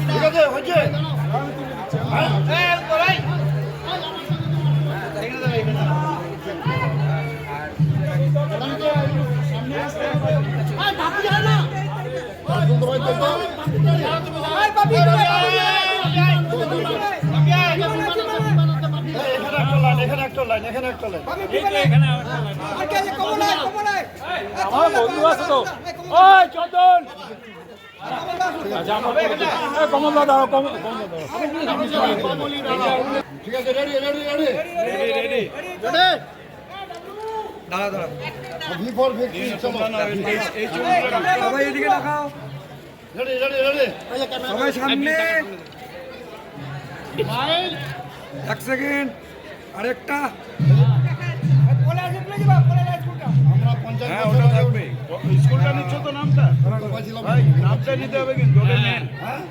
ঠিক আছে হচ্ছে এখানে একটা লাইন আমার বন্ধু আছে তো ওই চন্দন ঠিক আছে রেডি দাঁড়া V4 ভিক্টরি চলো সবাই এদিকে দেখাও রেডি সবাই সামনে এক সেকেন্ড আরেকটা আমরা পঞ্চায়েত হ্যাঁ ওটা থাকবে স্কুলটা নিচ্ছ তো নামটা ভাই নামটা নিতে হবে কিন্তু ওটা নেন হ্যাঁ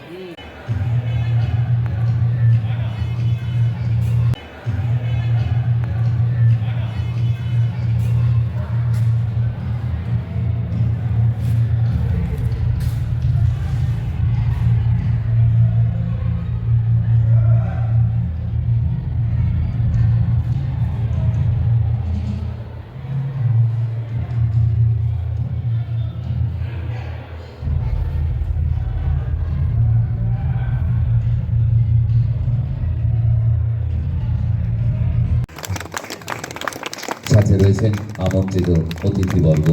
সাথে রয়েছেন আমন্ত্রিত অতিথিবর্গ।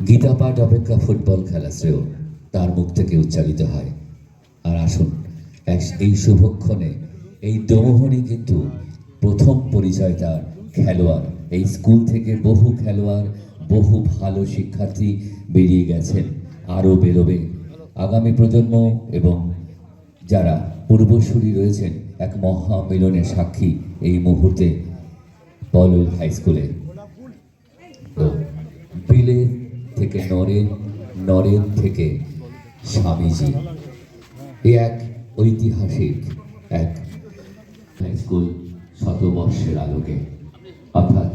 গীতা পাঠ অপেক্ষা ফুটবল খেলা শ্রেয় তার মুখ থেকে উচ্চারিত হয়। আর আসুন এই শুভক্ষণে এই দোমোহনী কিন্তু প্রথম পরিচয় তার খেলোয়াড়। এই স্কুল থেকে বহু খেলোয়াড়, বহু ভালো শিক্ষার্থী বেরিয়ে গেছেন, আরও বেরোবে। আগামী প্রজন্ম এবং যারা পূর্বসূরি রয়েছেন এক মহামিলনের সাক্ষী এই মুহূর্তে পলল হাই স্কুলে। তো বিলের থেকে নরেন, নরেন থেকে স্বামীজি, এ এক ঐতিহাসিক এক হাই স্কুল শতবর্ষের আলোকে, অর্থাৎ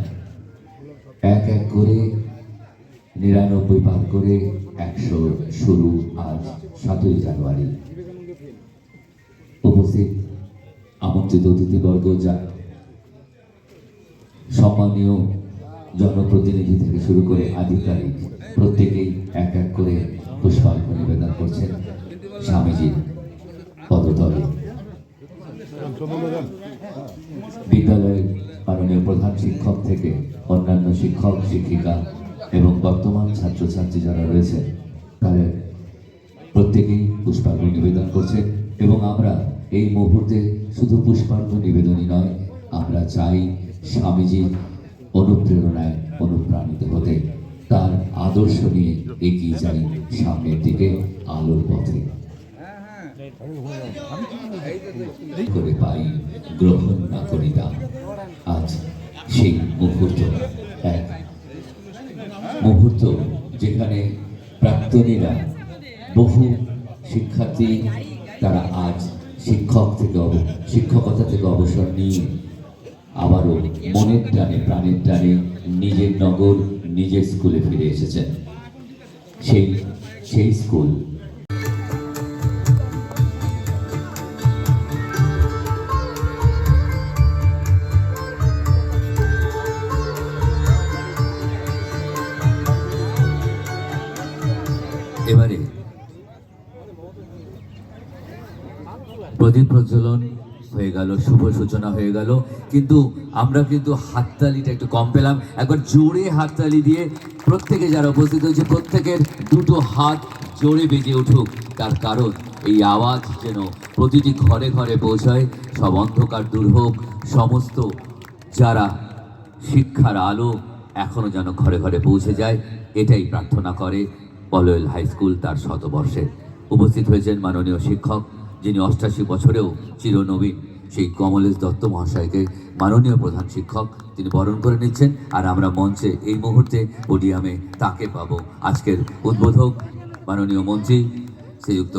এক এক করে 99 পার করে 100 শুরু আজ 7ই জানুয়ারি। উপস্থিত আমন্ত্রিত অতিথিবর্গ, যা সম্মানীয় জনপ্রতিনিধি থেকে শুরু করে আধিকারিক, প্রত্যেকেই এক এক করে পুষ্পার্ঘ নিবেদন করছেন স্বামীজির পদতলে। বিদ্যালয়ের মাননীয় প্রধান শিক্ষক থেকে অন্যান্য শিক্ষক শিক্ষিকা এবং বর্তমান ছাত্রছাত্রী যারা রয়েছে তাদের প্রত্যেকেই পুষ্পার্ঘ নিবেদন করছেন। এবং আমরা এই মুহূর্তে শুধু পুষ্পার্ঘ নিবেদনই নয়, আমরা চাই স্বামীজির অনুপ্রেরণায় অনুপ্রাণিত হতে, তার আদর্শ নিয়ে এগিয়ে যাই সামনের দিকে আলোর পথে। করে পাই গ্রহণ না করি দাম। আজ সেই মুহূর্ত, এক মুহূর্ত যেখানে প্রাক্তনীরা, বহু শিক্ষার্থী তারা আজ শিক্ষকতা থেকে অবসর নিয়ে আবারও মনের টানে প্রাণের টানে নিজের নগর, নিজের স্কুলে ফিরে এসেছেন। সেই স্কুল এবারে প্রদীপ প্রজ্বলন হয়ে গেল, শুভ সূচনা হয়ে গেল, কিন্তু আমরা কিন্তু হাততালিটা একটু কম পেলাম। একবার জোরে হাততালি দিয়ে প্রত্যেকে যারা উপস্থিত হয়েছে প্রত্যেকের দুটো হাত জোরে বেজে উঠুক, তার কারণ এই আওয়াজ যেন প্রতিটি ঘরে ঘরে পৌঁছায়, সব অন্ধকার দূর হোক, সমস্ত যারা শিক্ষার আলো এখনো যেন ঘরে ঘরে পৌঁছে যায়, এটাই প্রার্থনা করে পলল হাই স্কুল তার শতবর্ষে। উপস্থিত হয়েছেন মাননীয় শিক্ষক, যিনি 88 বছরেও চিরনবীন, সেই কমলেশ দত্ত মহাশয়কে মাননীয় প্রধান শিক্ষক তিনি বরণ করে নিচ্ছেন। আর আমরা মঞ্চে এই মুহূর্তে পোডিয়ামে তাকে পাবো, আজকের উদ্বোধক মাননীয় মন্ত্রী শ্রীযুক্ত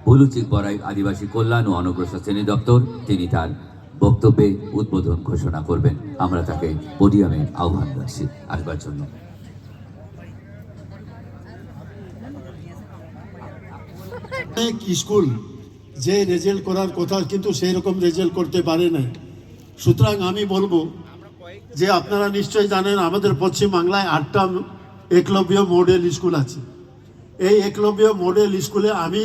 ভুলুচিক বড়াই আদিবাসী কল্যাণ ও অনগ্রসর শ্রেণী দপ্তর, তিনি তার বক্তব্যে উদ্বোধন ঘোষণা করবেন। আমরা তাকে পোডিয়ামে আহ্বান করছি আসবার জন্য। অনেক স্কুল যে রেজাল্ট করার কথা কিন্তু সেই রকম রেজাল্ট করতে পারে নাই। সুতরাং আমি বলবো যে আপনারা নিশ্চয়ই জানেন আমাদের পশ্চিমবাংলায় 8টা একলব্য মডেল স্কুল আছে। এই একলব্য মডেল স্কুলে আমি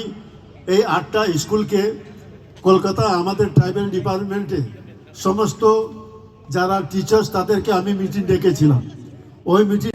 এই 8টা স্কুলকে কলকাতা আমাদের ট্রাইবাল ডিপার্টমেন্টে সমস্ত যারা টিচার্স তাদেরকে আমি মিটিং ডেকেছিলাম। ওই মিটিং